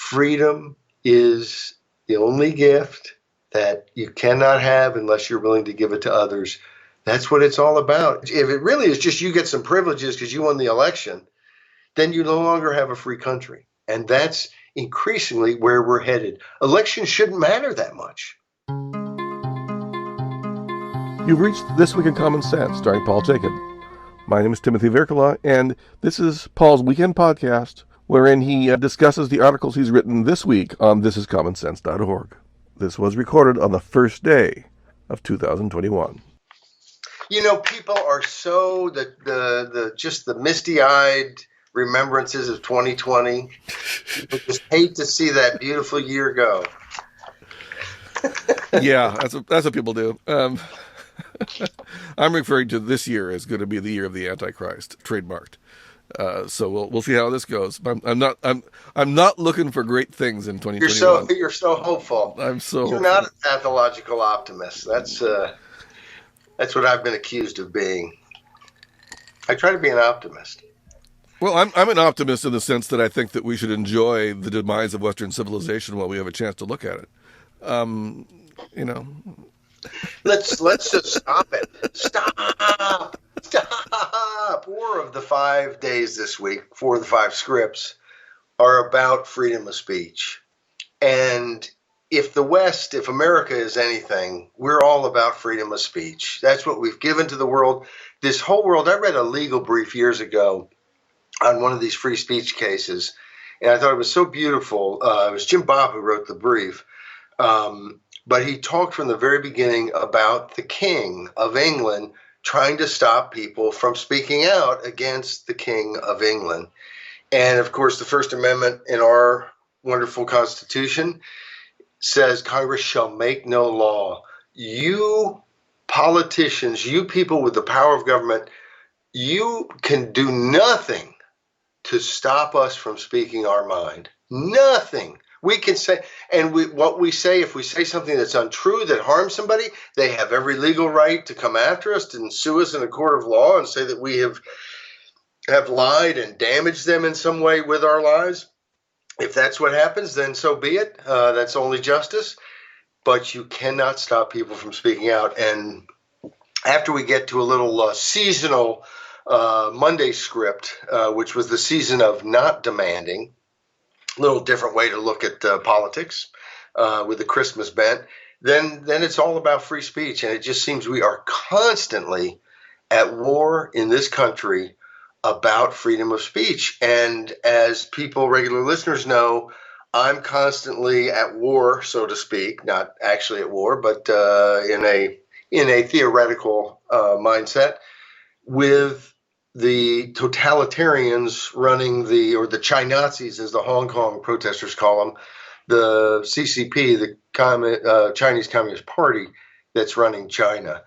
freedom is the only gift that you cannot have unless you're willing to give it to others. That's what it's all about. If it really is just you get some privileges because you won the election, then you no longer have a free country. And that's increasingly where we're headed. Elections shouldn't matter that much. You've reached This Week in Common Sense, starring Paul Jacob. My name is Timothy Virkala, and this is Paul's weekend podcast, wherein he discusses the articles he's written this week on thisiscommonsense.org. This was recorded on the first day of 2021. You know, people are so just the misty-eyed remembrances of 2020. People just hate to see that beautiful year go. Yeah, that's what people do. I'm referring to this year as going to be the year of the Antichrist, trademarked. So we'll see how this goes. I'm not looking for great things in 2021. You're so hopeful. You're hopeful. Not a pathological optimist. That's what I've been accused of being. I try to be an optimist. Well, I'm an optimist in the sense that I think that we should enjoy the demise of Western civilization while we have a chance to look at it. Let's just stop it. Stop. Four of the 5 days this week, 4 of the 5 scripts are about freedom of speech. And if America is anything, we're all about freedom of speech. That's what we've given to the world. This whole world, I read a legal brief years ago on one of these free speech cases, and I thought it was so beautiful. It was Jim Bob who wrote the brief. But he talked from the very beginning about the King of England trying to stop people from speaking out against the King of England. And of course, the First Amendment in our wonderful Constitution says Congress shall make no law. You politicians, you people with the power of government, you can do nothing to stop us from speaking our mind. Nothing. We can say, and what we say, if we say something that's untrue, that harms somebody, they have every legal right to come after us and sue us in a court of law and say that we have lied and damaged them in some way with our lies. If that's what happens, then so be it. That's only justice. But you cannot stop people from speaking out. And after we get to a little seasonal Monday script, which was the season of not demanding, a little different way to look at politics with the Christmas bent, then it's all about free speech. And it just seems we are constantly at war in this country about freedom of speech. And as people, regular listeners know, I'm constantly at war, so to speak, not actually at war, but in a theoretical mindset with the totalitarians running the Chi-Nazis, as the Hong Kong protesters call them, the CCP, the Chinese Communist Party that's running China.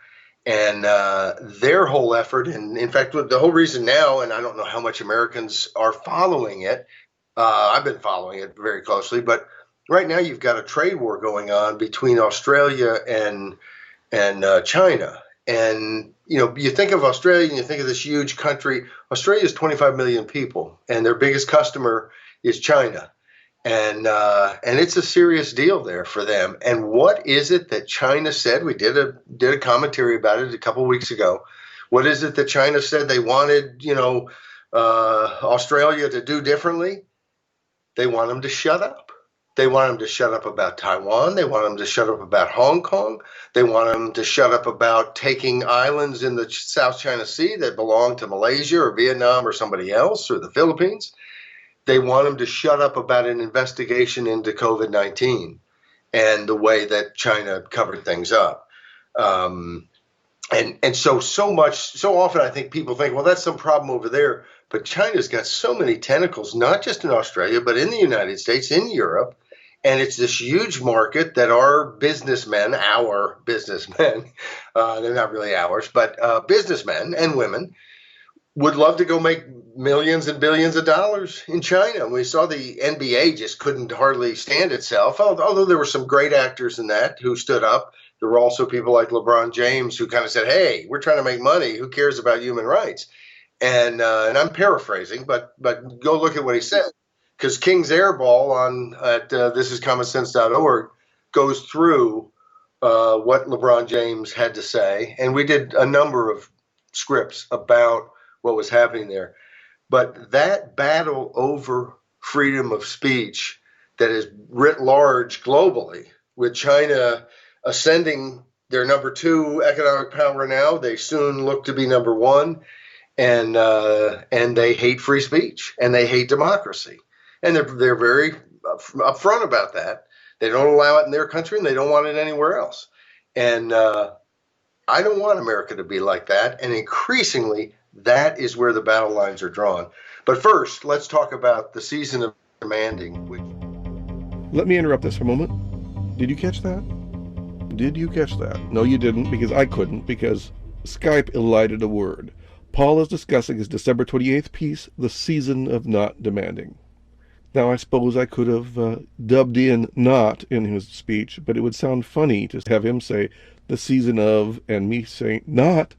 And their whole effort, and in fact, the whole reason now, and I don't know how much Americans are following it, I've been following it very closely, but right now you've got a trade war going on between Australia and China. And, you think of Australia and you think of this huge country. Australia is 25 million people, and their biggest customer is China. And it's a serious deal there for them. And what is it that China said? We did a commentary about it a couple of weeks ago. What is it that China said they wanted, Australia to do differently? They want them to shut up. They want them to shut up about Taiwan. They want them to shut up about Hong Kong. They want them to shut up about taking islands in the South China Sea that belong to Malaysia or Vietnam or somebody else or the Philippines. They want them to shut up about an investigation into COVID-19 and the way that China covered things up. So often I think people think, well, that's some problem over there. But China's got so many tentacles, not just in Australia, but in the United States, in Europe. And it's this huge market that our businessmen, they're not really ours, but businessmen and women would love to go make millions and billions of dollars in China. We saw the NBA just couldn't hardly stand itself, although there were some great actors in that who stood up. There were also people like LeBron James who kind of said, hey, we're trying to make money. Who cares about human rights? And I'm paraphrasing, but go look at what he said. because King's Airball at thisiscommonsense.org goes through what LeBron James had to say, and we did a number of scripts about what was happening there. But that battle over freedom of speech that is writ large globally, with China ascending, they're number 2 economic power now. They soon look to be number 1, and they hate free speech and they hate democracy, and they're very upfront about that. They don't allow it in their country, and they don't want it anywhere else. And I don't want America to be like that. And increasingly, that is where the battle lines are drawn. But first, let's talk about the season of demanding. Let me interrupt this for a moment. Did you catch that? Did you catch that? No, you didn't, because I couldn't, because Skype elided a word. Paul is discussing his December 28th piece, The Season of Not Demanding. Now, I suppose I could have dubbed in not in his speech, but it would sound funny to have him say the season of and me saying not,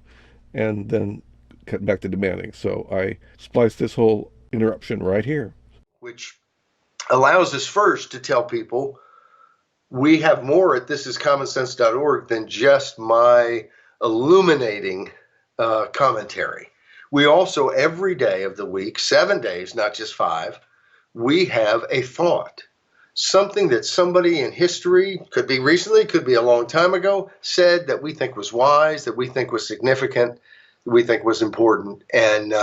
and then cut back to demanding. So I spliced this whole interruption right here. Which allows us first to tell people we have more at thisiscommonsense.org than just my illuminating commentary. We also, every day of the week, 7 days, not just 5, we have a thought, something that somebody in history, could be recently, could be a long time ago, said that we think was wise, that we think was significant, that we think was important. And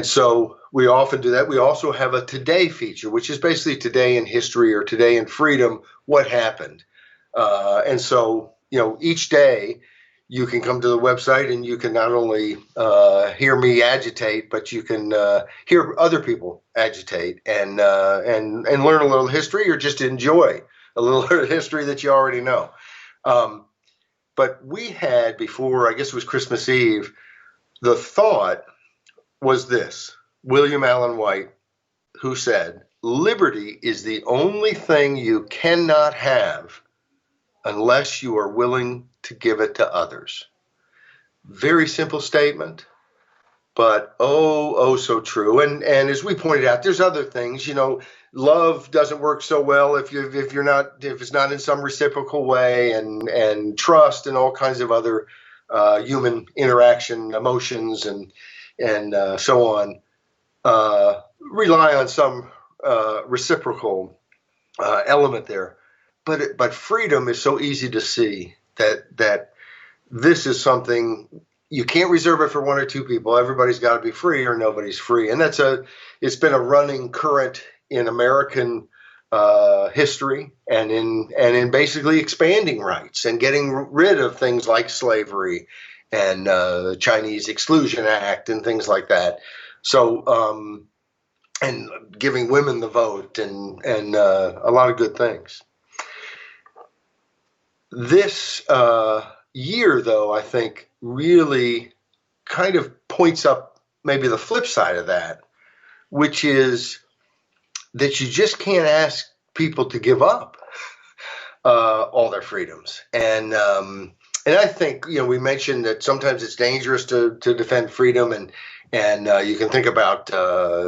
so we often do that. We also have a today feature, which is basically today in history or today in freedom, what happened. And so, each day you can come to the website and you can not only hear me agitate, but you can hear other people agitate and learn a little history, or just enjoy a little history that you already know. But we had before, I guess it was Christmas Eve, the thought was this: William Allen White, who said, "Liberty is the only thing you cannot have unless you are willing to give it to others." Very simple statement, but oh so true. And as we pointed out, there's other things. Love doesn't work so well if it's not in some reciprocal way, and trust and all kinds of other human interaction, emotions, and so on rely on some reciprocal element there. But freedom is so easy to see that this is something you can't reserve it for 1 or 2 people. Everybody's got to be free, or nobody's free. And it's been a running current in American history and in basically expanding rights and getting rid of things like slavery and the Chinese Exclusion Act and things like that. So and giving women the vote and a lot of good things. This year, though, I think really kind of points up maybe the flip side of that, which is that you just can't ask people to give up all their freedoms. And I think, we mentioned that sometimes it's dangerous to defend freedom, and you can think about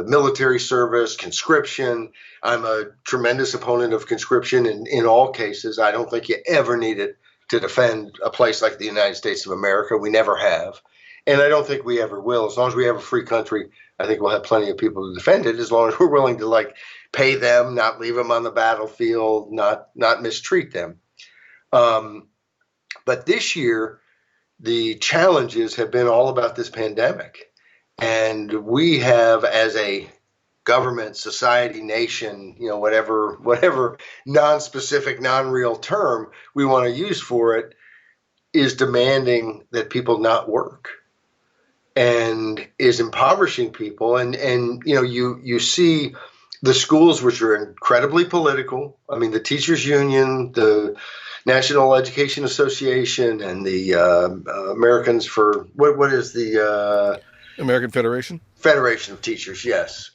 military service, conscription. I'm a tremendous opponent of conscription in all cases. I don't think you ever need it to defend a place like the United States of America. We never have. And I don't think we ever will. As long as we have a free country, I think we'll have plenty of people to defend it, as long as we're willing to pay them, not leave them on the battlefield, not mistreat them. But this year, the challenges have been all about this pandemic. And we have, as a government, society, nation, whatever non-specific, non-real term we want to use for it, is demanding that people not work, and is impoverishing people. And you see the schools, which are incredibly political. I mean, the teachers union, the National Education Association, and the Americans for what is the American Federation of Teachers, yes.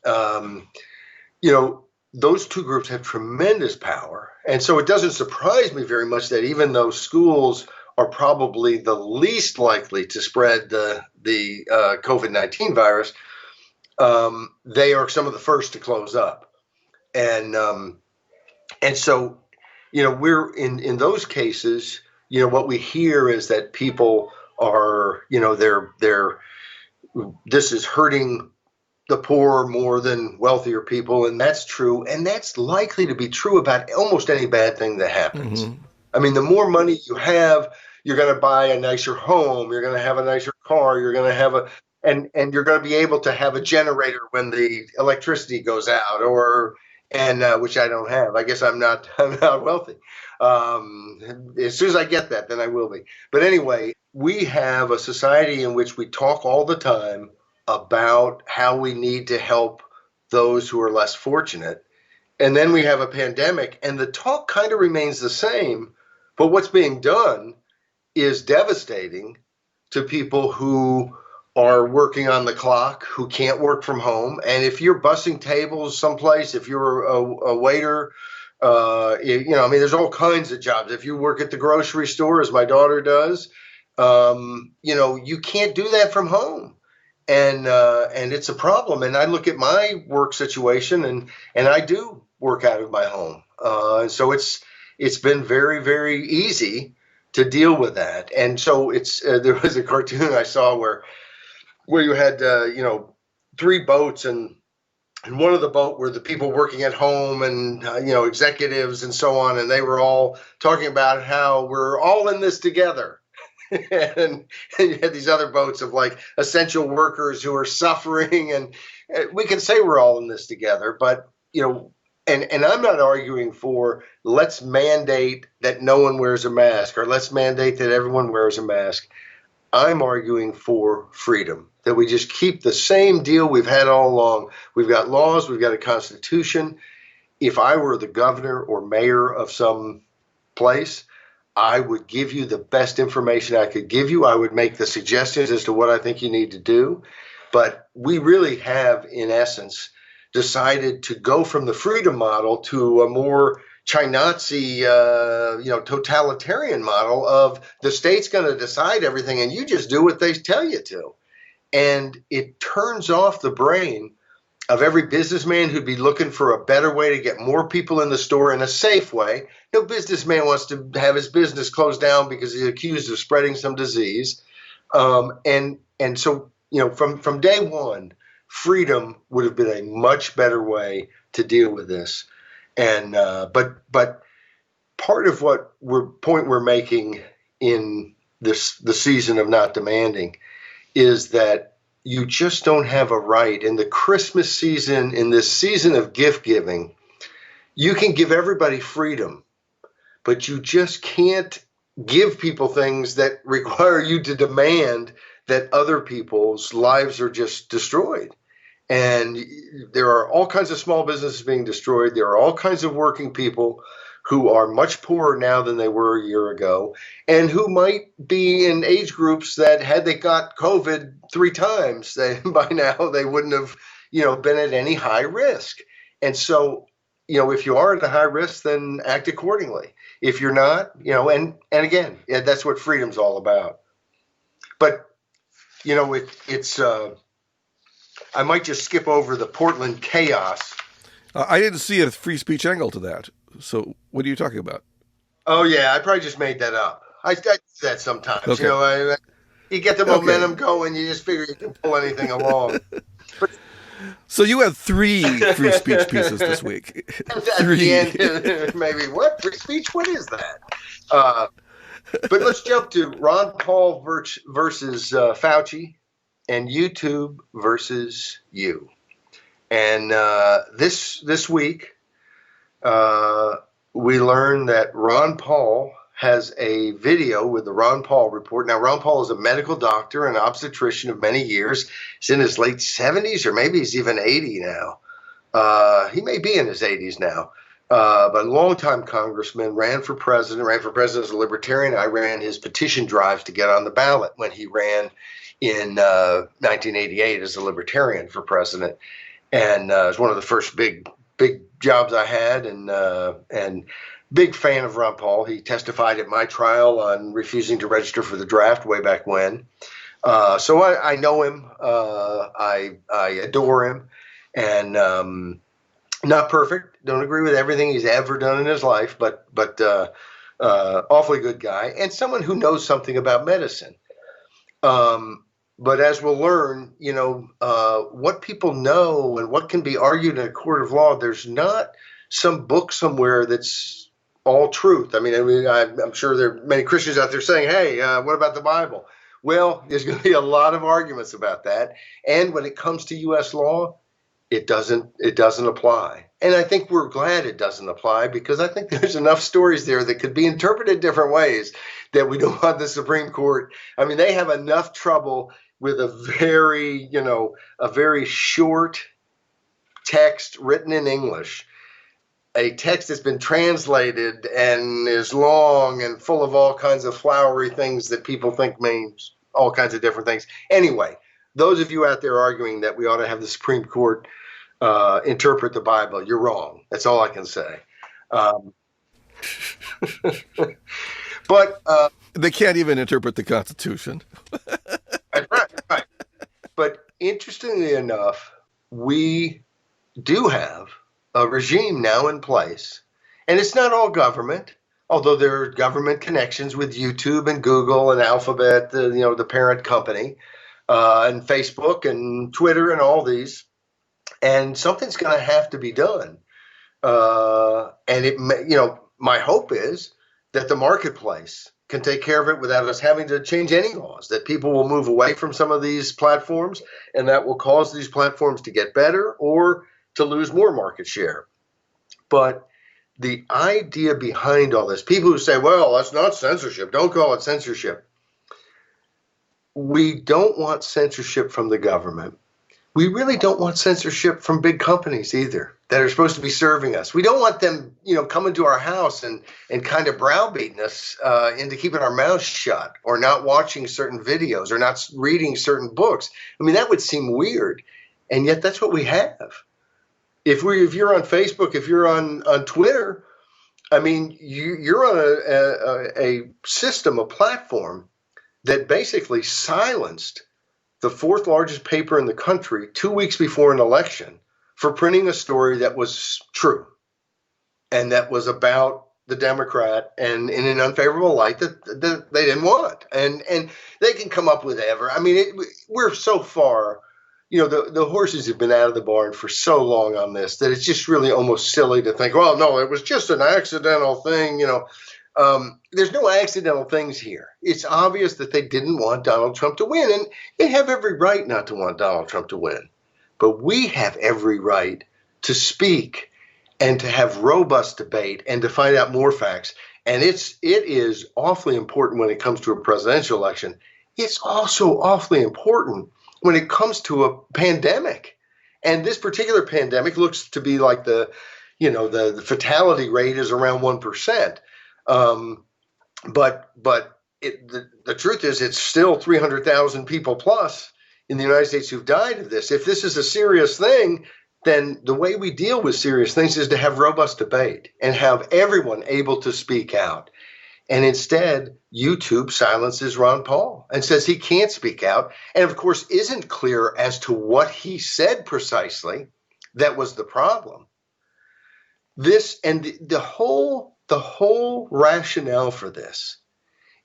Those two groups have tremendous power. And so it doesn't surprise me very much that even though schools are probably the least likely to spread the COVID-19 virus, they are some of the first to close up. And so, we're in those cases, what we hear is that people are, they're this is hurting the poor more than wealthier people, and that's true, and that's likely to be true about almost any bad thing that happens. Mm-hmm. I mean, the more money you have, you're going to buy a nicer home, you're going to have a nicer car, you're going to have and you're going to be able to have a generator when the electricity goes out, which I don't have. I guess I'm not wealthy. As soon as I get that, then I will be. But anyway, we have a society in which we talk all the time about how we need to help those who are less fortunate. And then we have a pandemic, and the talk kind of remains the same, but what's being done is devastating to people who are working on the clock, who can't work from home. And if you're bussing tables someplace, if you're a waiter, there's all kinds of jobs. If you work at the grocery store, as my daughter does, you can't do that from home. And it's a problem. And I look at my work situation, and I do work out of my home. So it's been very, very easy to deal with that. And so there was a cartoon I saw where you had three boats, and one of the boat were the people working at home and executives and so on, and they were all talking about how we're all in this together. And you had these other boats of like essential workers who are suffering, and we can say we're all in this together, but and I'm not arguing for let's mandate that no one wears a mask or let's mandate that everyone wears a mask. I'm arguing for freedom, that we just keep the same deal we've had all along. We've got laws, we've got a constitution. If I were the governor or mayor of some place, I would give you the best information I could give you. I would make the suggestions as to what I think you need to do. But we really have, in essence, decided to go from the freedom model to a more Nazi, totalitarian model of the state's going to decide everything and you just do what they tell you to. And it turns off the brain of every businessman who'd be looking for a better way to get more people in the store in a safe way. No businessman wants to have his business closed down because he's accused of spreading some disease. And so, from day one, freedom would have been a much better way to deal with this. And but part of point we're making in the season of not demanding is that you just don't have a right. In the Christmas season, in this season of gift giving, you can give everybody freedom, but you just can't give people things that require you to demand that other people's lives are just destroyed. And there are all kinds of small businesses being destroyed. There are all kinds of working people who are much poorer now than they were a year ago, and who might be in age groups that had they got COVID 3 times, by now they wouldn't have, been at any high risk. And so, if you are at a high risk, then act accordingly. If you're not, and again, that's what freedom's all about. But, it's I might just skip over the Portland chaos. I didn't see a free speech angle to that. So what are you talking about? Oh, yeah, I probably just made that up. I do that sometimes. Okay. You get the momentum going, you just figure you can pull anything along. But, so you had 3 free speech pieces this week. At the end, maybe, what? Free speech? What is that? But let's jump to Ron Paul versus Fauci and YouTube versus you. And this week, we learned that Ron Paul has a video with the Ron Paul Report. Now, Ron Paul is a medical doctor and obstetrician of many years. He's in his late 70s, or maybe he's even 80 now. He may be in his 80s now. But a longtime congressman, ran for president as a libertarian. I ran his petition drives to get on the ballot when he ran in 1988 as a libertarian for president. And it was one of the first big jobs I had, and big fan of Ron Paul. He testified at my trial on refusing to register for the draft way back when. So I know him. I adore him. And Not perfect. Don't agree with everything he's ever done in his life, but awfully good guy and someone who knows something about medicine. But as we'll learn, what people know and what can be argued in a court of law, there's not some book somewhere that's all truth. I'm sure there are many Christians out there saying, hey, what about the Bible? Well, there's going to be a lot of arguments about that. And when it comes to U.S. law, it doesn't apply. And I think we're glad it doesn't apply because I think there's enough stories there that could be interpreted different ways that we don't want the Supreme Court. I mean, they have enough trouble with a very short text written in English, a text that's been translated and is long and full of all kinds of flowery things that people think means all kinds of different things. Anyway, those of you out there arguing that we ought to have the Supreme Court interpret the Bible, you're wrong. That's all I can say. But they can't even interpret the Constitution. right. But interestingly enough, we do have a regime now in place, and it's not all government, although there are government connections with YouTube and Google and Alphabet, the parent company, and Facebook and Twitter and all these. And something's going to have to be done. My hope is that the marketplace can take care of it without us having to change any laws, that people will move away from some of these platforms, and that will cause these platforms to get better or to lose more market share. But the idea behind all this, people who say, well, that's not censorship, don't call it censorship. We don't want censorship from the government. We really don't want censorship from big companies either that are supposed to be serving us. We don't want them, coming to our house and kind of browbeating us into keeping our mouths shut or not watching certain videos or not reading certain books. I mean, that would seem weird. And yet that's what we have. If you're on Facebook, if you're on Twitter, I mean, you're on a system, a platform that basically silenced the fourth largest paper in the country 2 weeks before an election for printing a story that was true and that was about the Democrat and in an unfavorable light that they didn't want. And they can come up with whatever. I mean, we're so far, the horses have been out of the barn for so long on this that it's just really almost silly to think, well, no, it was just an accidental thing, There's no accidental things here. It's obvious that they didn't want Donald Trump to win, and they have every right not to want Donald Trump to win. But we have every right to speak and to have robust debate and to find out more facts. And it is awfully important when it comes to a presidential election. It's also awfully important when it comes to a pandemic. And this particular pandemic looks to be like the fatality rate is around 1%. But the truth is it's still 300,000 people plus in the United States who've died of this. If this is a serious thing, then the way we deal with serious things is to have robust debate and have everyone able to speak out. And instead, YouTube silences Ron Paul and says he can't speak out. And of course, isn't clear as to what he said precisely that was the problem. This and the whole rationale for this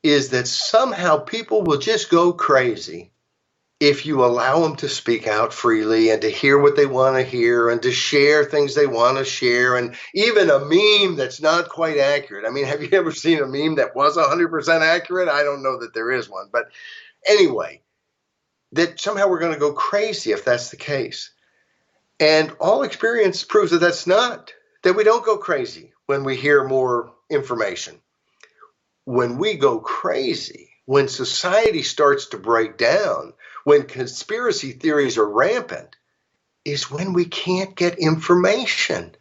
is that somehow people will just go crazy if you allow them to speak out freely and to hear what they want to hear and to share things they want to share, and even a meme that's not quite accurate. I mean, have you ever seen a meme that was 100% accurate? I don't know that there is one. But anyway, that somehow we're going to go crazy if that's the case. And all experience proves that we don't go crazy when we hear more information. When we go crazy, when society starts to break down, when conspiracy theories are rampant, is when we can't get information.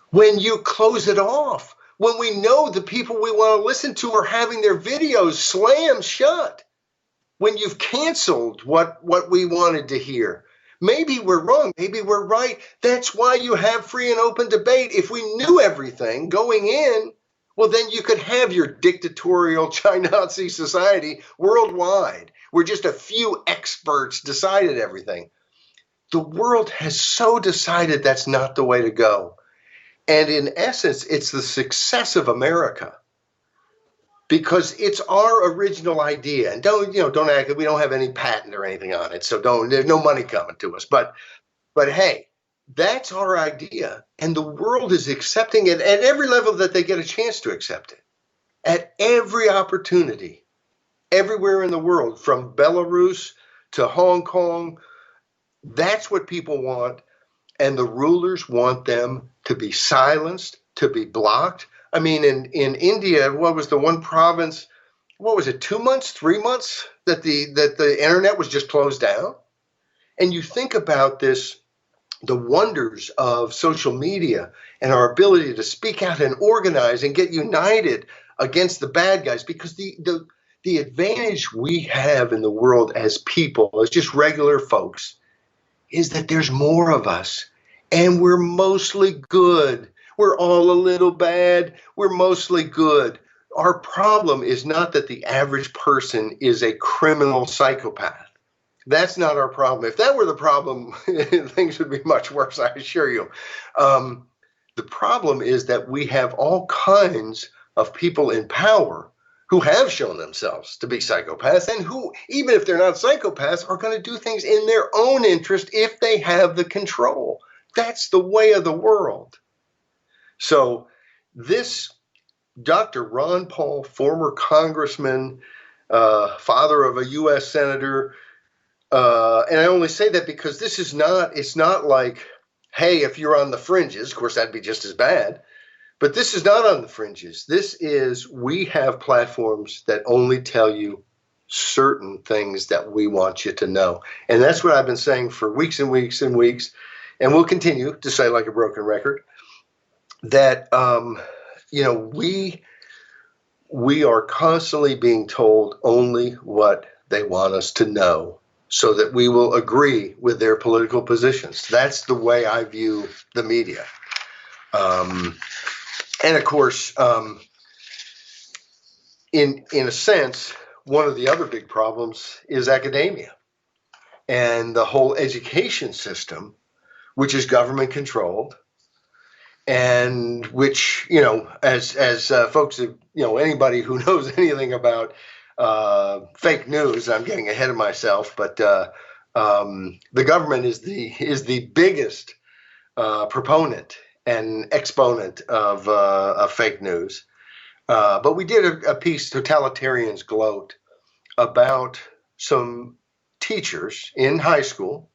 When you close it off, when we know the people we want to listen to are having their videos slammed shut, when you've canceled what we wanted to hear. Maybe we're wrong, maybe we're right. That's why you have free and open debate. If we knew everything going in, well, then you could have your dictatorial China-Nazi society worldwide, where just a few experts decided everything. the world has so decided that's not the way to go. And in essence, it's the success of America because it's our original idea. And don't act like we don't have any patent or anything on it. So there's no money coming to us. But hey, that's our idea. And the world is accepting it at every level that they get a chance to accept it. At every opportunity, everywhere in the world, from Belarus to Hong Kong, that's what people want. And the rulers want them to be silenced, to be blocked. I mean, in India, what was the one province, 2 months, 3 months that the internet was just closed down? And you think about this, the wonders of social media and our ability to speak out and organize and get united against the bad guys, because the advantage we have in the world as people, as just regular folks, is that there's more of us and we're mostly good. We're all a little bad. We're mostly good. Our problem is not that the average person is a criminal psychopath. That's not our problem. If that were the problem, things would be much worse, I assure you. The problem is that we have all kinds of people in power who have shown themselves to be psychopaths and who, even if they're not psychopaths, are going to do things in their own interest if they have the control. That's the way of the world. So this Dr. Ron Paul, former congressman, father of a U.S. senator, and I only say that because it's not like, hey, if you're on the fringes, of course, that'd be just as bad. But this is not on the fringes. This is, we have platforms that only tell you certain things that we want you to know. And that's what I've been saying for weeks and weeks and weeks. And we'll continue to say like a broken record that, we are constantly being told only what they want us to know so that we will agree with their political positions. That's the way I view the media. And of course, in a sense, one of the other big problems is academia and the whole education system, which is government controlled, and which, as folks, anybody who knows anything about fake news, I'm getting ahead of myself, but the government is the biggest proponent and exponent of fake news. But we did a piece, Totalitarians Gloat, about some teachers in high school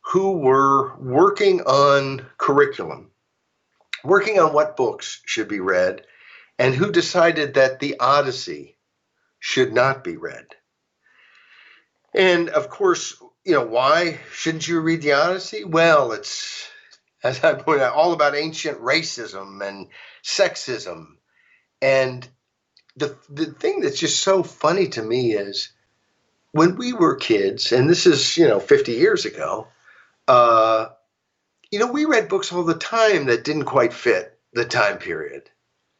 who were working on curriculum, working on what books should be read, and who decided that the Odyssey should not be read. And of course, why shouldn't you read the Odyssey? Well, it's, as I point out, all about ancient racism and sexism. And the thing that's just so funny to me is when we were kids, and this is, 50 years ago, we read books all the time that didn't quite fit the time period.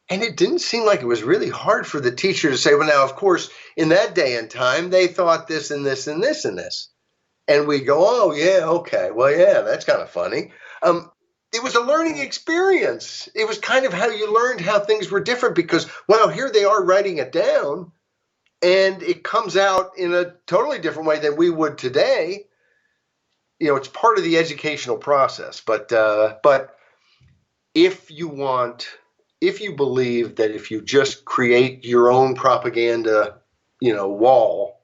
And it didn't seem like it was really hard for the teacher to say, well, now, of course, in that day and time, they thought this and this and this and this. And we go, oh, yeah, okay, well, yeah, that's kind of funny. It was a learning experience. It was kind of how you learned how things were different because, well, here they are writing it down and it comes out in a totally different way than we would today. It's part of the educational process. But if you believe that if you just create your own propaganda, wall,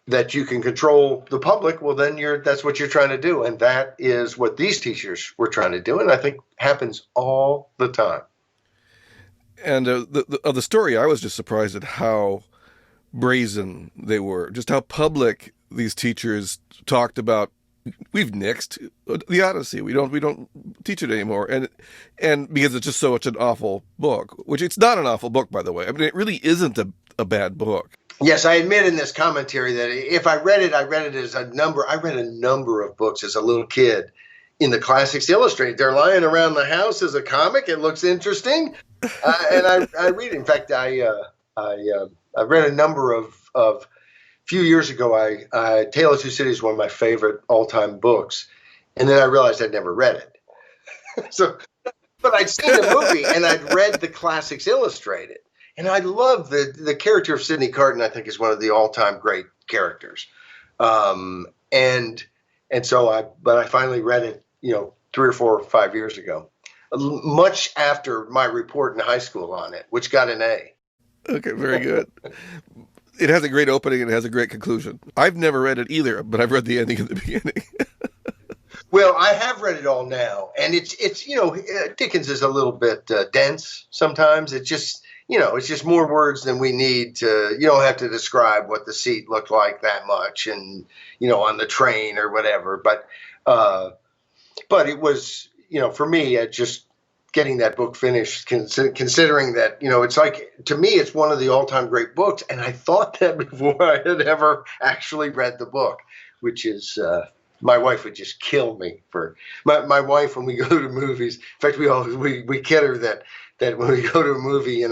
that you can control the public, well, then that's what you're trying to do. And that is what these teachers were trying to do. And I think happens all the time. And the story, I was just surprised at how brazen they were, just how public these teachers talked about. We've nixed the Odyssey. We don't teach it anymore. And because it's just such an awful book, which it's not an awful book, by the way. I mean, it really isn't a bad book. Yes, I admit in this commentary that if I read it as a number. I read a number of books as a little kid in the Classics Illustrated. They're lying around the house as a comic. It looks interesting, and I read it. In fact, I read a number of few years ago, Tale of Two Cities is one of my favorite all-time books, and then I realized I'd never read it. So, but I'd seen the movie and I'd read the classics illustrated, and I love the character of Sidney Carton. I think is one of the all-time great characters, and so I finally read it, 3 or 4 or 5 years ago, much after my report in high school on it, which got an A. Okay, very good. It has a great opening and it has a great conclusion. I've never read it either, but I've read the ending and the beginning. Well, I have read it all now, and it's Dickens is a little bit dense sometimes. It's just more words than we need to. You don't have to describe what the seat looked like that much, and on the train or whatever. But it was, for me, just getting that book finished, considering that, it's like, to me, it's one of the all-time great books. And I thought that before I had ever actually read the book, which is, my wife would just kill me for my wife when we go to movies. In fact, we kid her that when we go to a movie,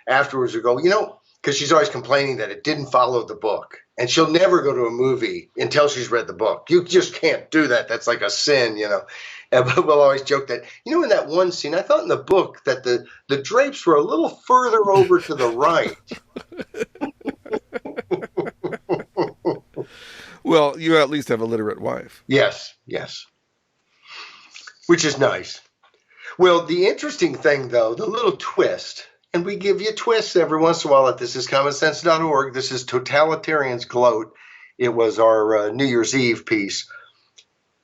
afterwards we go, because she's always complaining that it didn't follow the book. And she'll never go to a movie until she's read the book. You just can't do that. That's like a sin, And we'll always joke that, in that one scene, I thought in the book that the drapes were a little further over to the right. Well, you at least have a literate wife. Yes. Which is nice. Well, the interesting thing, though, the little twist, and we give you twists every once in a while at thisiscommonsense.org. This is Totalitarians Gloat. It was our New Year's Eve piece.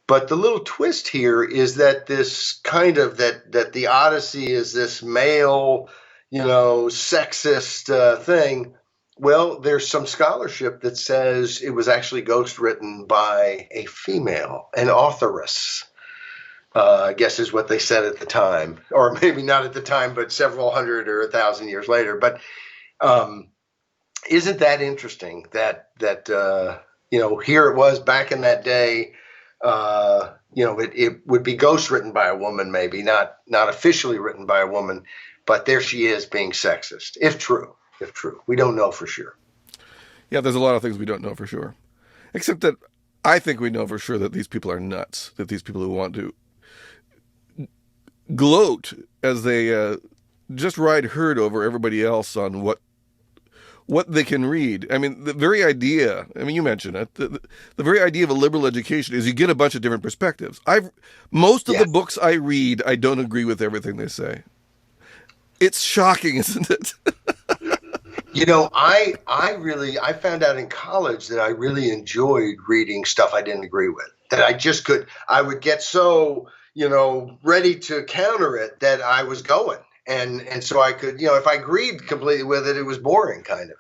But the little twist here is that this kind of that the Odyssey is this male, sexist thing. Well, there's some scholarship that says it was actually ghostwritten by a female, an authoress. I guess is what they said at the time, or maybe not at the time, but several hundred or 1,000 years later. But isn't that interesting that here it was back in that day. It would be ghostwritten by a woman, maybe not officially written by a woman, but there she is being sexist. If true, we don't know for sure. Yeah, there's a lot of things we don't know for sure, except that I think we know for sure that these people are nuts. That these people who want to gloat as they just ride herd over everybody else on what they can read. I mean, the very idea, you mentioned it, the very idea of a liberal education is you get a bunch of different perspectives. Most of the books I read, I don't agree with everything they say. It's shocking, isn't it? I found out in college that I really enjoyed reading stuff I didn't agree with, that I would get so, ready to counter it that I was going. And so I could, if I agreed completely with it, it was boring kind of.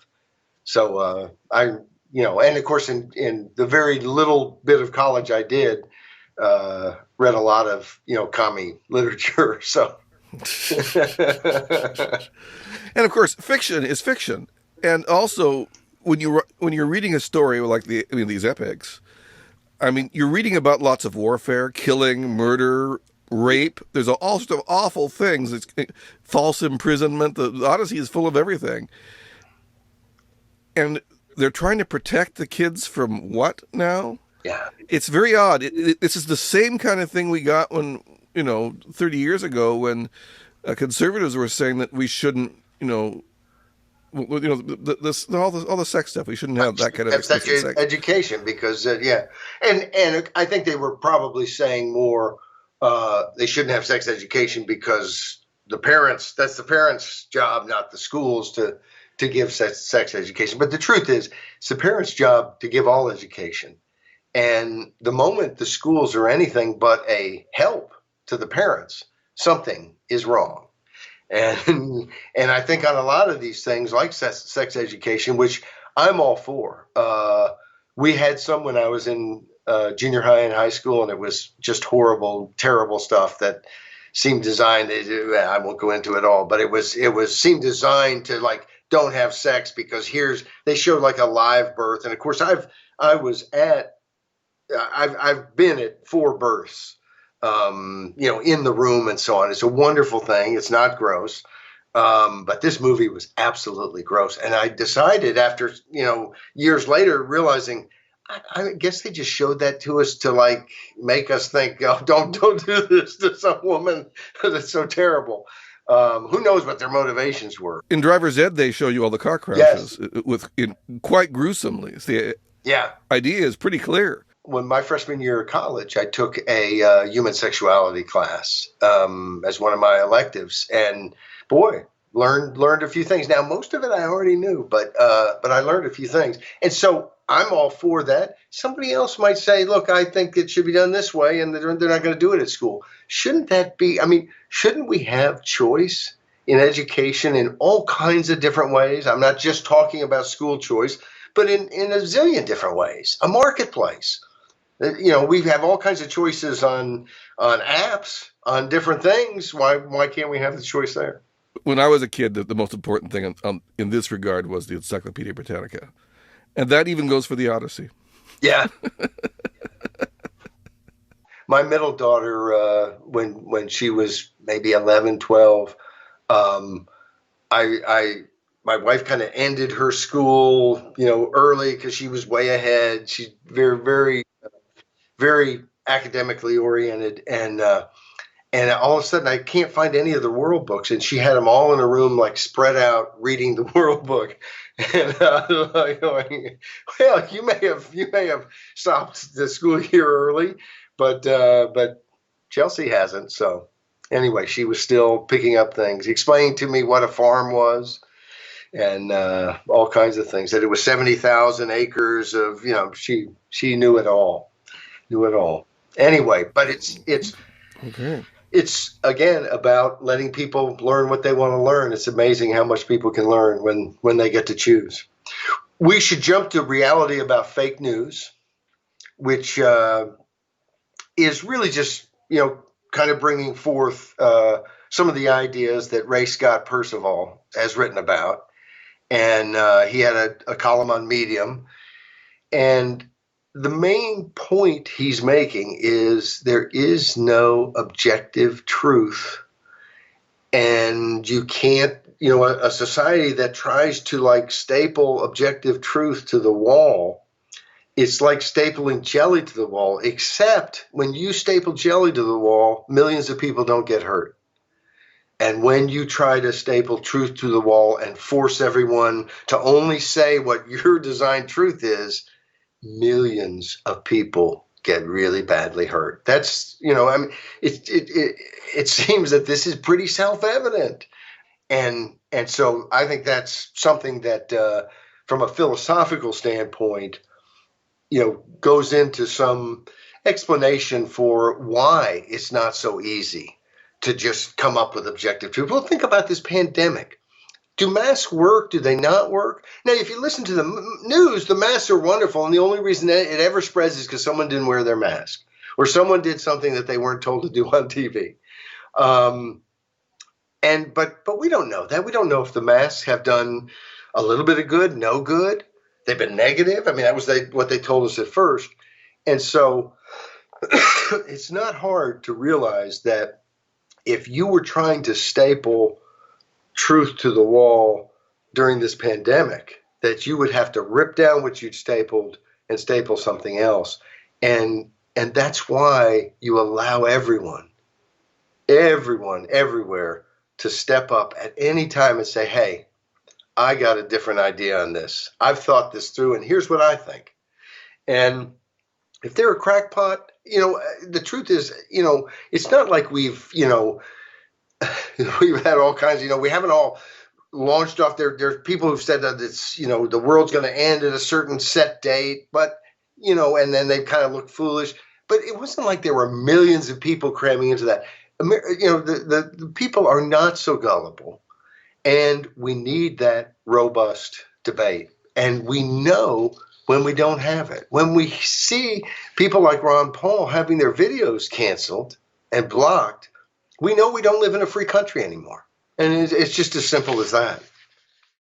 So and of course in the very little bit of college I did, read a lot of, commie literature. So. And of course, fiction is fiction. And also when you're reading a story like these epics, you're reading about lots of warfare, killing, murder, rape. There's all sorts of awful things. It's false imprisonment. The Odyssey is full of everything. And they're trying to protect the kids from what now? Yeah. It's very odd. This is the same kind of thing we got when, 30 years ago when conservatives were saying that we shouldn't, all the sex stuff. We shouldn't have that kind of sex education because, And I think they were probably saying more, they shouldn't have sex education because that's the parents' job, not the schools to give sex education. But the truth is, it's the parents' job to give all education. And the moment the schools are anything but a help to the parents, something is wrong. And I think on a lot of these things like sex education, which I'm all for, we had some when I was in junior high and high school, and it was just horrible, terrible stuff that seemed designed. I won't go into it all, but it seemed designed to like don't have sex because they showed like a live birth, and of course I've been at 4 births, in the room and so on. It's a wonderful thing. It's not gross. But this movie was absolutely gross. And I decided after, years later, realizing, I guess they just showed that to us to like make us think, oh, don't do this to some woman because it's so terrible. Who knows what their motivations were? In Driver's Ed, they show you all the car crashes quite gruesomely. The idea is pretty clear. When my freshman year of college, I took a human sexuality class as one of my electives, and boy, learned a few things. Now, most of it I already knew, but I learned a few things, and so I'm all for that. Somebody else might say, "Look, I think it should be done this way," and they're not going to do it at school. Shouldn't that be? I mean, shouldn't we have choice in education in all kinds of different ways? I'm not just talking about school choice, but in a zillion different ways. A marketplace. We have all kinds of choices on apps, on different things. Why can't we have the choice there? When I was a kid, the most important thing in this regard was the Encyclopedia Britannica. And that even goes for the Odyssey. Yeah. My middle daughter, when she was maybe 11, 12, my wife kind of ended her school, early because she was way ahead. She's very, very, very academically oriented, and all of a sudden I can't find any of the world books, and she had them all in a room, like spread out, reading the world book. And like going, well, you may have stopped the school year early, but Chelsea hasn't. So anyway, she was still picking up things, explaining to me what a farm was, and all kinds of things. That it was 70,000 acres of, she knew it all. Anyway, but it's okay. It's again about letting people learn what they want to learn. It's amazing how much people can learn when they get to choose. We should jump to reality about fake news, which is really just, kind of bringing forth some of the ideas that Ray Scott Percival has written about. And he had a column on Medium. And the main point he's making is there is no objective truth, and you can't, a society that tries to like staple objective truth to the wall, it's like stapling jelly to the wall, except when you staple jelly to the wall, millions of people don't get hurt. And when you try to staple truth to the wall and force everyone to only say what your designed truth is, millions of people get really badly hurt. That's, it seems that this is pretty self-evident. And so I think that's something that from a philosophical standpoint, goes into some explanation for why it's not so easy to just come up with objective truth. Well, think about this pandemic. Do masks work? Do they not work? Now, if you listen to the news, the masks are wonderful, and the only reason that it ever spreads is because someone didn't wear their mask or someone did something that they weren't told to do on TV. But we don't know that. We don't know if the masks have done a little bit of good, no good. They've been negative. I mean, that was what they told us at first. And so it's not hard to realize that if you were trying to staple truth to the wall during this pandemic, that you would have to rip down what you'd stapled and staple something else. And that's why you allow everyone everywhere to step up at any time and say, hey, I got a different idea on this. I've thought this through, and here's what I think. And if they're a crackpot, the truth is, it's not like we've had all kinds, we haven't all launched off there. There's people who've said that it's, the world's going to end at a certain set date, but, and then they kind of look foolish. But it wasn't like there were millions of people cramming into that. The people are not so gullible, and we need that robust debate. And we know when we don't have it. When we see people like Ron Paul having their videos canceled and blocked, we know we don't live in a free country anymore. And it's just as simple as that.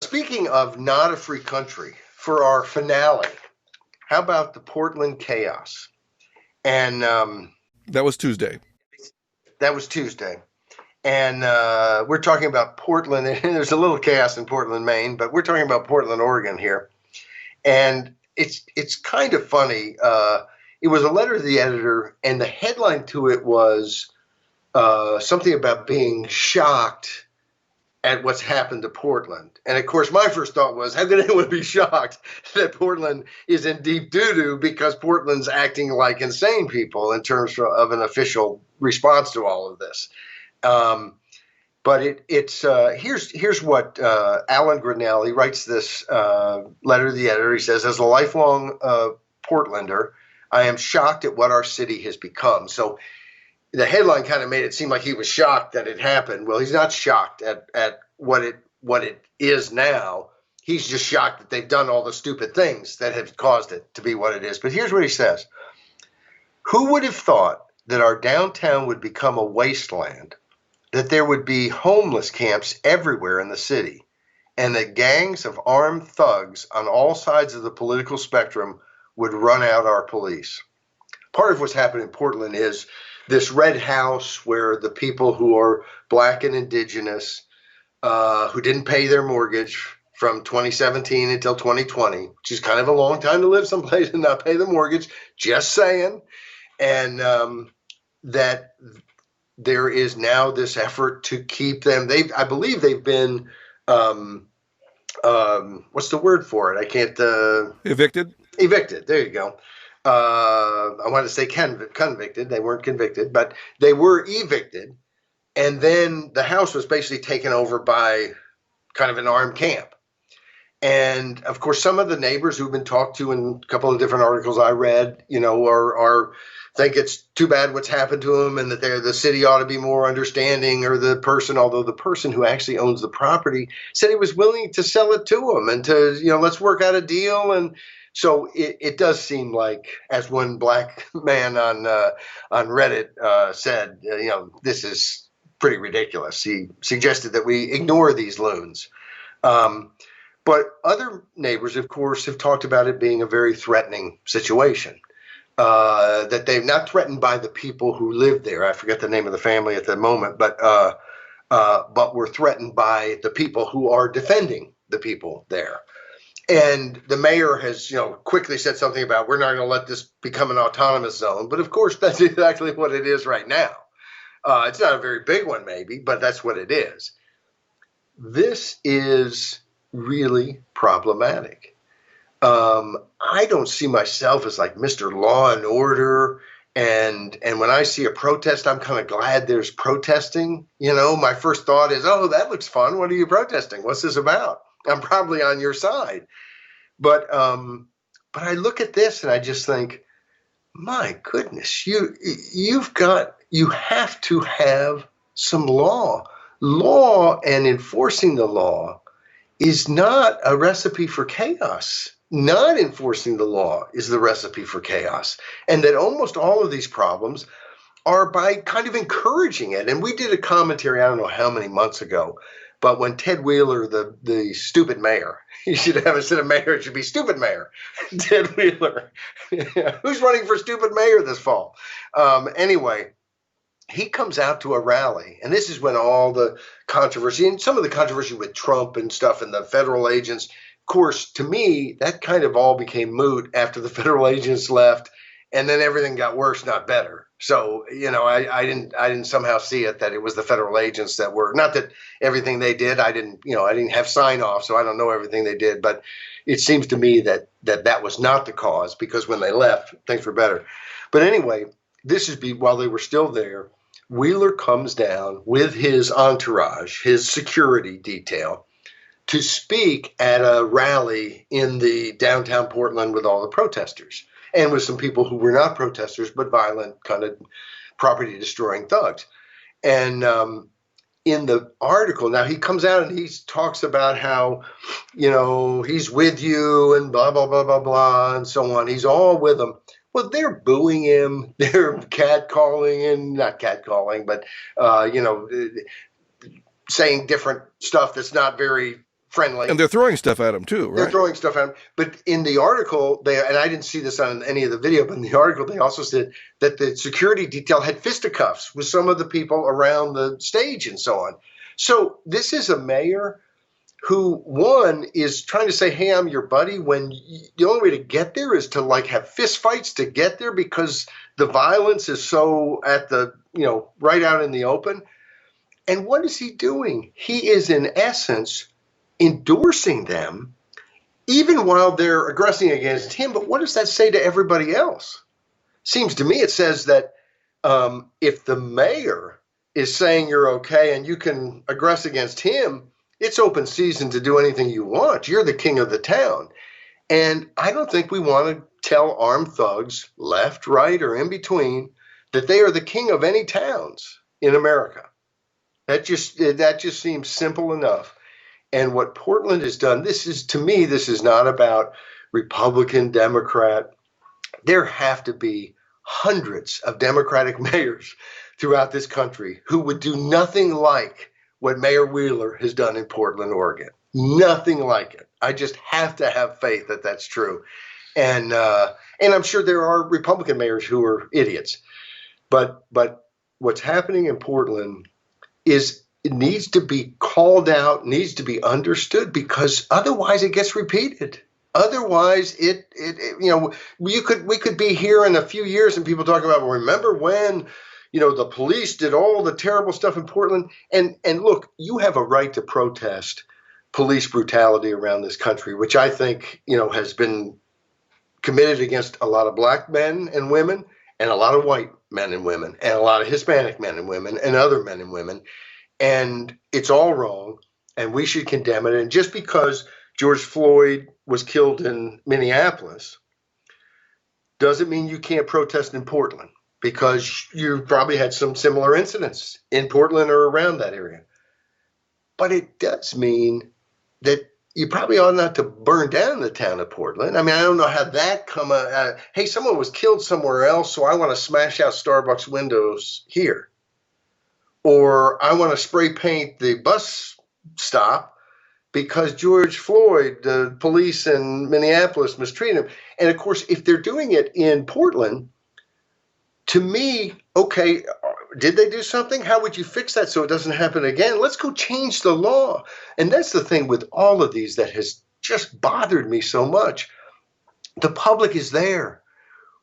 Speaking of not a free country, for our finale, how about the Portland chaos? And that was Tuesday. And we're talking about Portland. And there's a little chaos in Portland, Maine, but we're talking about Portland, Oregon here. And it's kind of funny. It was a letter to the editor, and the headline to it was something about being shocked at what's happened to Portland. And of course, my first thought was, how could anyone be shocked that Portland is in deep doo-doo because Portland's acting like insane people in terms of an official response to all of this. But here's what Alan Grinnell, he writes this letter to the editor. He says, as a lifelong Portlander, I am shocked at what our city has become. So the headline kind of made it seem like he was shocked that it happened. Well, he's not shocked at what it is now. He's just shocked that they've done all the stupid things that have caused it to be what it is. But here's what he says. Who would have thought that our downtown would become a wasteland, that there would be homeless camps everywhere in the city, and that gangs of armed thugs on all sides of the political spectrum would run out our police? Part of what's happened in Portland is this red house where the people who are black and indigenous, who didn't pay their mortgage from 2017 until 2020, which is kind of a long time to live someplace and not pay the mortgage, just saying, and that there is now this effort to keep them. I believe they've been, what's the word for it? I can't. Evicted? Evicted. There you go. I wanted to say convicted. They weren't convicted, but they were evicted. And then the house was basically taken over by kind of an armed camp. And of course, some of the neighbors who've been talked to in a couple of different articles I read, are think it's too bad what's happened to them, and that the city ought to be more understanding, or although the person who actually owns the property said he was willing to sell it to them and to, let's work out a deal. And so it does seem like, as one black man on Reddit said, this is pretty ridiculous. He suggested that we ignore these loons. But other neighbors, of course, have talked about it being a very threatening situation, that they're not threatened by the people who live there. I forget the name of the family at the moment, but were threatened by the people who are defending the people there. And the mayor has, quickly said something about, we're not going to let this become an autonomous zone. But of course, that's exactly what it is right now. It's not a very big one, maybe, but that's what it is. This is really problematic. I don't see myself as like Mr. Law and Order. And when I see a protest, I'm kind of glad there's protesting. My first thought is, oh, that looks fun. What are you protesting? What's this about? I'm probably on your side. But I look at this and I just think, my goodness, you have to have some law. Law and enforcing the law is not a recipe for chaos. Not enforcing the law is the recipe for chaos. And that almost all of these problems are by kind of encouraging it. And we did a commentary, I don't know how many months ago, but when Ted Wheeler, the stupid mayor, you should have, instead of mayor, it should be stupid mayor, Ted Wheeler. Who's running for stupid mayor this fall? Anyway, he comes out to a rally, and this is when all the controversy, and some of the controversy with Trump and stuff and the federal agents, of course, to me, that kind of all became moot after the federal agents left, and then everything got worse, not better. So, I didn't somehow see it that it was the federal agents that were, not that everything they did, I didn't have sign off, so I don't know everything they did, but it seems to me that was not the cause, because when they left, things were better. But anyway, while they were still there, Wheeler comes down with his entourage, his security detail, to speak at a rally in the downtown Portland with all the protesters, and with some people who were not protesters, but violent, kind of property-destroying thugs. And in the article, now he comes out and he talks about how, he's with you and blah, blah, blah, blah, blah, and so on. He's all with them. Well, they're booing him. They're catcalling, and not catcalling, but, saying different stuff that's not very friendly. And they're throwing stuff at him too, right? They're throwing stuff at him. But in the article, and I didn't see this on any of the video, but in the article, they also said that the security detail had fisticuffs with some of the people around the stage and so on. So this is a mayor who, one, is trying to say, hey, I'm your buddy, when the only way to get there is to like have fist fights to get there because the violence is so at the, right out in the open. And what is he doing? He is, in essence, endorsing them even while they're aggressing against him. But what does that say to everybody else? Seems to me it says that if the mayor is saying you're okay and you can aggress against him, it's open season to do anything you want. You're the king of the town. And I don't think we want to tell armed thugs, left, right, or in between, that they are the king of any towns in America. That just seems simple enough. And what Portland has done, this is not about Republican, Democrat. There have to be hundreds of Democratic mayors throughout this country who would do nothing like what Mayor Wheeler has done in Portland, Oregon. Nothing like it. I just have to have faith that that's true. And I'm sure there are Republican mayors who are idiots. But what's happening in Portland is it needs to be called out, needs to be understood, because otherwise it gets repeated. Otherwise, we could be here in a few years and people talking about, well, remember when, the police did all the terrible stuff in Portland. And look, you have a right to protest police brutality around this country, which I think, has been committed against a lot of black men and women and a lot of white men and women and a lot of Hispanic men and women and other men and women. And it's all wrong, and we should condemn it. And just because George Floyd was killed in Minneapolis doesn't mean you can't protest in Portland, because you probably had some similar incidents in Portland or around that area. But it does mean that you probably ought not to burn down the town of Portland. I mean, I don't know how that hey, someone was killed somewhere else, so I want to smash out Starbucks windows here. Or I want to spray paint the bus stop because George Floyd, the police in Minneapolis, mistreated him. And of course, if they're doing it in Portland, to me, okay, did they do something? How would you fix that so it doesn't happen again? Let's go change the law. And that's the thing with all of these that has just bothered me so much. The public is there.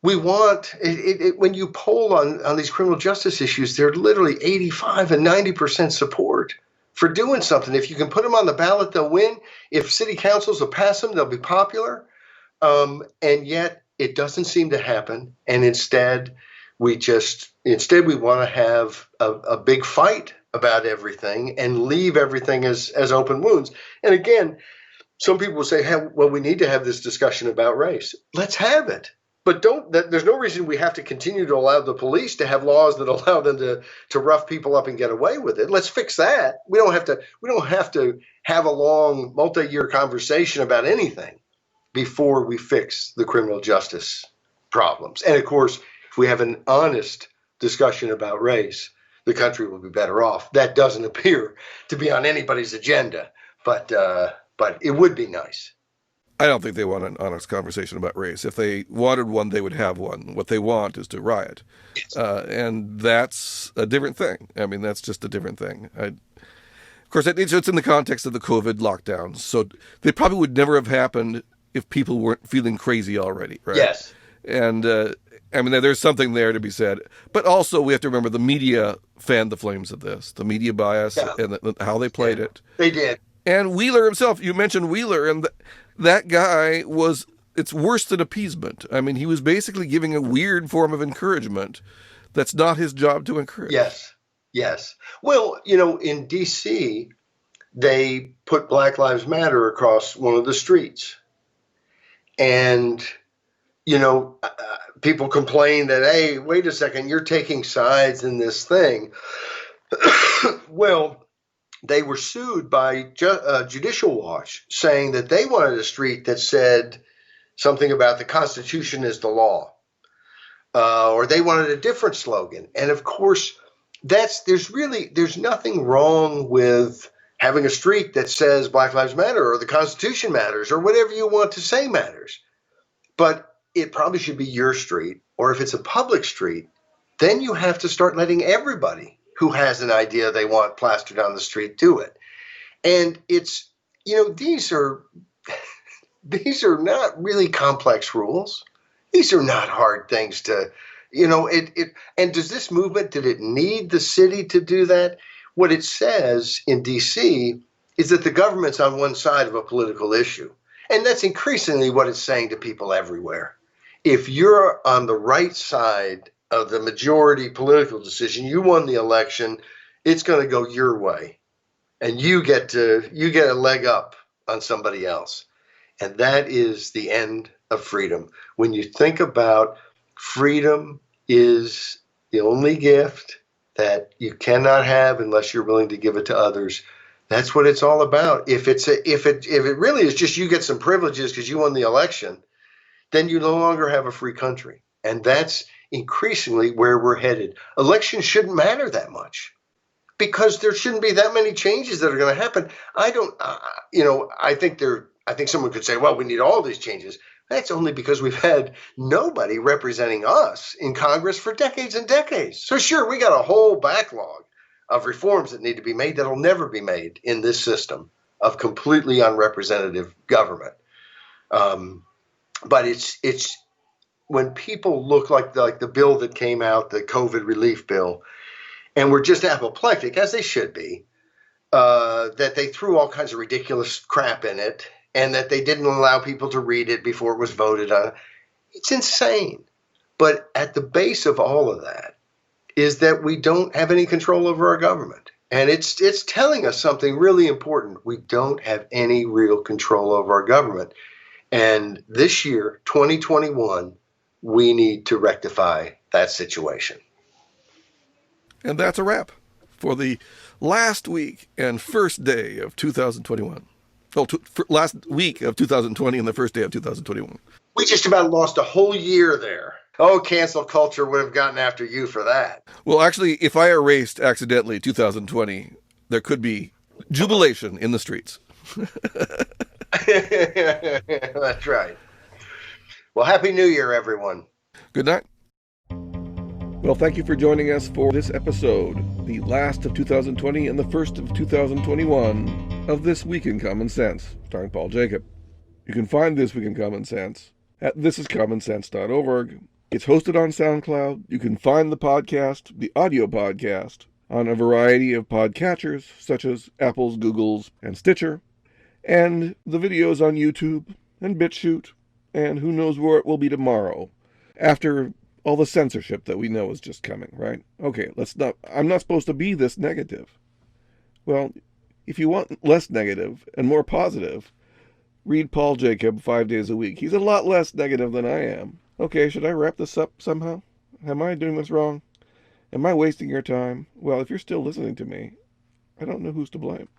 We want it, when you poll on these criminal justice issues, they're literally 85 and 90% support for doing something. If you can put them on the ballot, they'll win. If city councils will pass them, they'll be popular. And yet it doesn't seem to happen. And instead we want to have a big fight about everything and leave everything as open wounds. And again, some people will say, hey, well, we need to have this discussion about race. Let's have it. But there's no reason we have to continue to allow the police to have laws that allow them to rough people up and get away with it. Let's fix that. We don't have to have a long multi-year conversation about anything before we fix the criminal justice problems. And of course, if we have an honest discussion about race, the country will be better off. That doesn't appear to be on anybody's agenda, but it would be nice. I don't think they want an honest conversation about race. If they wanted one, they would have one. What they want is to riot. And that's a different thing. I mean, that's just a different thing. Of course, it's in the context of the COVID lockdowns. So they probably would never have happened if people weren't feeling crazy already, right? Yes. And, I mean, there's something there to be said. But also, we have to remember the media fanned the flames of this. The media bias and how they played it. They did. And Wheeler himself, you mentioned Wheeler, and that guy it's worse than appeasement. I mean, he was basically giving a weird form of encouragement that's not his job to encourage. Yes. Well, in D.C., they put Black Lives Matter across one of the streets. And, people complain that, hey, wait a second, you're taking sides in this thing. Well, they were sued by Judicial Watch, saying that they wanted a street that said something about the Constitution is the law, or they wanted a different slogan. And of course, there's nothing wrong with having a street that says Black Lives Matter or the Constitution matters or whatever you want to say matters. But it probably should be your street. Or if it's a public street, then you have to start letting everybody who has an idea they want plastered on the street do it. And it's, these are not really complex rules. These are not hard things to, and does this movement, did it need the city to do that? What it says in DC is that the government's on one side of a political issue. And that's increasingly what it's saying to people everywhere. If you're on the right side of the majority political decision, you won the election, it's going to go your way. And you get a leg up on somebody else. And that is the end of freedom. When you think about freedom is the only gift that you cannot have unless you're willing to give it to others. That's what it's all about. If it really is just you get some privileges because you won the election, then you no longer have a free country. And that's increasingly where we're headed. Elections shouldn't matter that much because there shouldn't be that many changes that are going to happen. I think someone could say, well, we need all these changes. That's only because we've had nobody representing us in Congress for decades and decades. So sure, we got a whole backlog of reforms that need to be made that'll never be made in this system of completely unrepresentative government. But it's when people look like the bill that came out, the COVID relief bill, and we're just apoplectic, as they should be, that they threw all kinds of ridiculous crap in it, and that they didn't allow people to read it before it was voted on. It's insane. But at the base of all of that is that we don't have any control over our government. And it's telling us something really important. We don't have any real control over our government. And this year, 2021, we need to rectify that situation. And that's a wrap for the last week and first day of 2021. Last week of 2020 and the first day of 2021. We just about lost a whole year there. Oh, cancel culture would have gotten after you for that. Well, actually, if I erased accidentally 2020, there could be jubilation in the streets. That's right. Well, Happy New Year, everyone. Good night. Well, thank you for joining us for this episode, the last of 2020 and the first of 2021 of This Week in Common Sense, starring Paul Jacob. You can find This Week in Common Sense at thisiscommonsense.org. It's hosted on SoundCloud. You can find the podcast, the audio podcast, on a variety of podcatchers, such as Apple's, Google's, and Stitcher, and the videos on YouTube and BitChute, and who knows where it will be tomorrow, after all the censorship that we know is just coming, right? Okay, I'm not supposed to be this negative. Well, if you want less negative and more positive, read Paul Jacob 5 days a week. He's a lot less negative than I am. Okay, should I wrap this up somehow? Am I doing this wrong? Am I wasting your time? Well, if you're still listening to me, I don't know who's to blame.